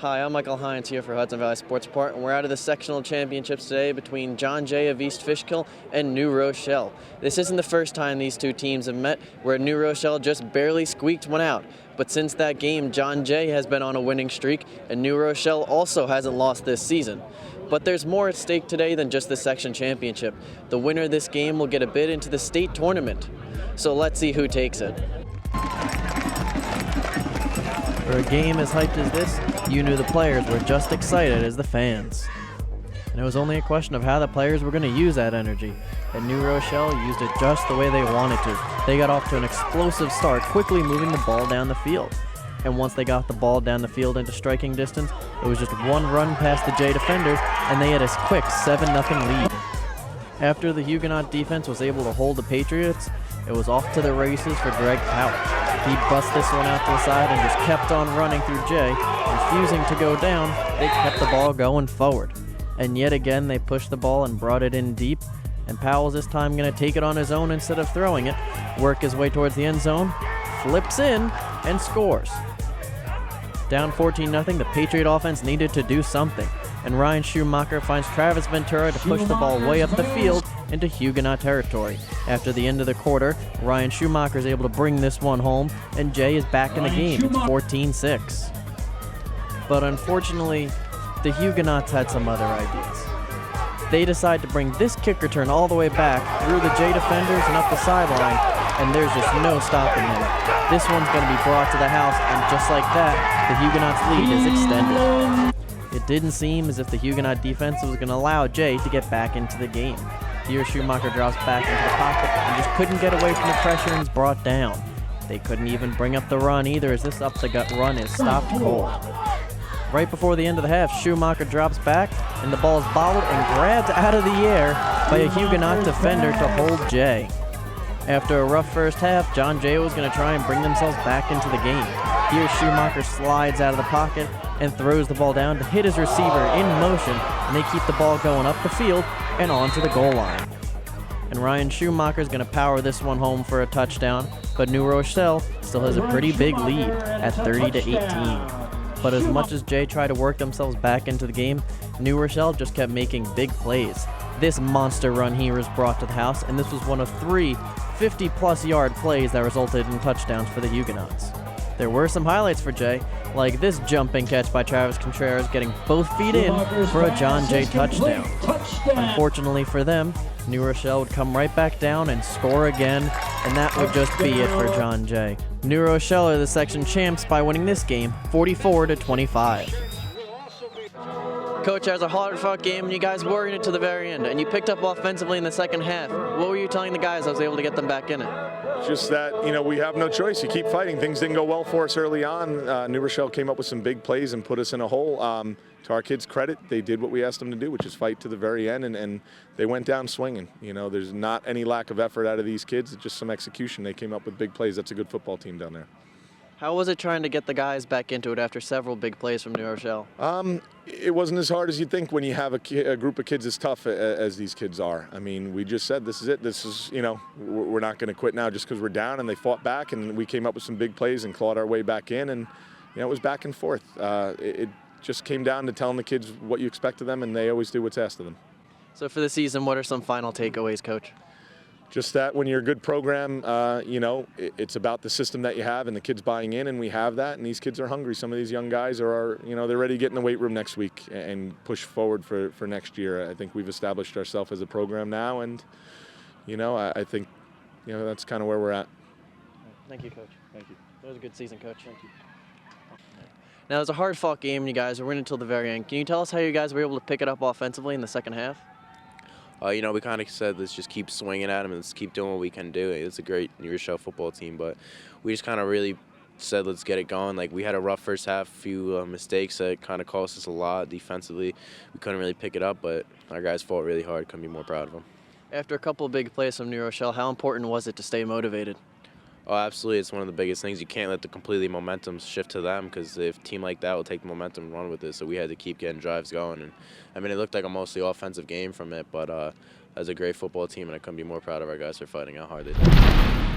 Hi, I'm Michael Hines here for Hudson Valley Sports Report, and we're out of the sectional championships today between John Jay of East Fishkill and New Rochelle. This isn't the first time these two teams have met, where New Rochelle just barely squeaked one out. But since that game, John Jay has been on a winning streak, and New Rochelle also hasn't lost this season. But there's more at stake today than just the section championship. The winner of this game will get a bid into the state tournament. So let's see who takes it. For a game as hyped as this, you knew the players were just excited as the fans. And it was only a question of how the players were going to use that energy. And New Rochelle used it just the way they wanted to. They got off to an explosive start, quickly moving the ball down the field. And once they got the ball down the field into striking distance, it was just one run past the Jay defenders, and they had a quick 7-0 lead. After the Huguenot defense was able to hold the Patriots, it was off to the races for Greg Powell. He bust this one out to the side and just kept on running through Jay. Refusing to go down, they kept the ball going forward. And yet again, they pushed the ball and brought it in deep. And Powell's this time going to take it on his own instead of throwing it, work his way towards the end zone, flips in, and scores. Down 14-0, the Patriot offense needed to do something. And Ryan Schumacher finds Travis Ventura to push the ball way up the field into Huguenot territory. After the end of the quarter, Ryan Schumacher is able to bring this one home, and Jay is back in the game. It's 14-6. But unfortunately, the Huguenots had some other ideas. They decide to bring this kick return all the way back through the Jay defenders and up the sideline, and there's just no stopping them. This one's going to be brought to the house, and just like that, the Huguenots' lead is extended. It didn't seem as if the Huguenot defense was going to allow Jay to get back into the game. Here Schumacher drops back into the pocket and just couldn't get away from the pressure and is brought down. They couldn't even bring up the run either, as this up-the-gut run is stopped cold. Right before the end of the half, Schumacher drops back and the ball is bobbled and grabbed out of the air by a Huguenot defender to hold Jay. After a rough first half, John Jay was going to try and bring themselves back into the game. Here Schumacher slides out of the pocket and throws the ball down to hit his receiver in motion, and they keep the ball going up the field and onto the goal line. And Ryan Schumacher is going to power this one home for a touchdown, but New Rochelle still has a pretty big lead at 30-18. But as much as Jay tried to work themselves back into the game, New Rochelle just kept making big plays. This monster run here was brought to the house, and this was one of 3 50-plus yard plays that resulted in touchdowns for the Huguenots. There were some highlights for Jay, like this jumping catch by Travis Contreras getting both feet in for a John Jay touchdown. Unfortunately for them, New Rochelle would come right back down and score again, and that would just be it for John Jay. New Rochelle are the section champs by winning this game 44-25. Coach, that was a hard-fought game, and you guys were in it to the very end, and you picked up offensively in the second half. What were you telling the guys that was able to get them back in it? Just that, we have no choice. You keep fighting. Things didn't go well for us early on. New Rochelle came up with some big plays and put us in a hole. To our kids' credit, they did what we asked them to do, which is fight to the very end, and they went down swinging. There's not any lack of effort out of these kids. It's just some execution. They came up with big plays. That's a good football team down there. How was it trying to get the guys back into it after several big plays from New Rochelle? It wasn't as hard as you'd think when you have a group of kids as tough as these kids are. I mean, we just said, this is it. This is, we're not going to quit now just because we're down, and they fought back, and we came up with some big plays and clawed our way back in, and, it was back and forth. It just came down to telling the kids what you expect of them, and they always do what's asked of them. So for the season, what are some final takeaways, Coach? Just that when you're a good program, it's about the system that you have and the kids buying in, and we have that, and these kids are hungry. Some of these young guys are they're ready to get in the weight room next week and push forward for next year. I think we've established ourselves as a program now, and, I think, that's kind of where we're at. Thank you, Coach. Thank you. That was a good season, Coach. Thank you. Now, it was a hard-fought game, and you guys were in until the very end. Can you tell us how you guys were able to pick it up offensively in the second half? We kind of said, let's just keep swinging at them and let's keep doing what we can do. It's a great New Rochelle football team, but we just kind of really said, let's get it going. Like, we had a rough first half, a few mistakes that kind of cost us a lot defensively. We couldn't really pick it up, but our guys fought really hard. Couldn't be more proud of them. After a couple of big plays from New Rochelle, how important was it to stay motivated? Oh, absolutely. It's one of the biggest things. You can't let the completely momentum shift to them, because if a team like that will take the momentum and run with it, so we had to keep getting drives going. And I mean, it looked like a mostly offensive game from it, but as a great football team, and I couldn't be more proud of our guys for fighting how hard they did.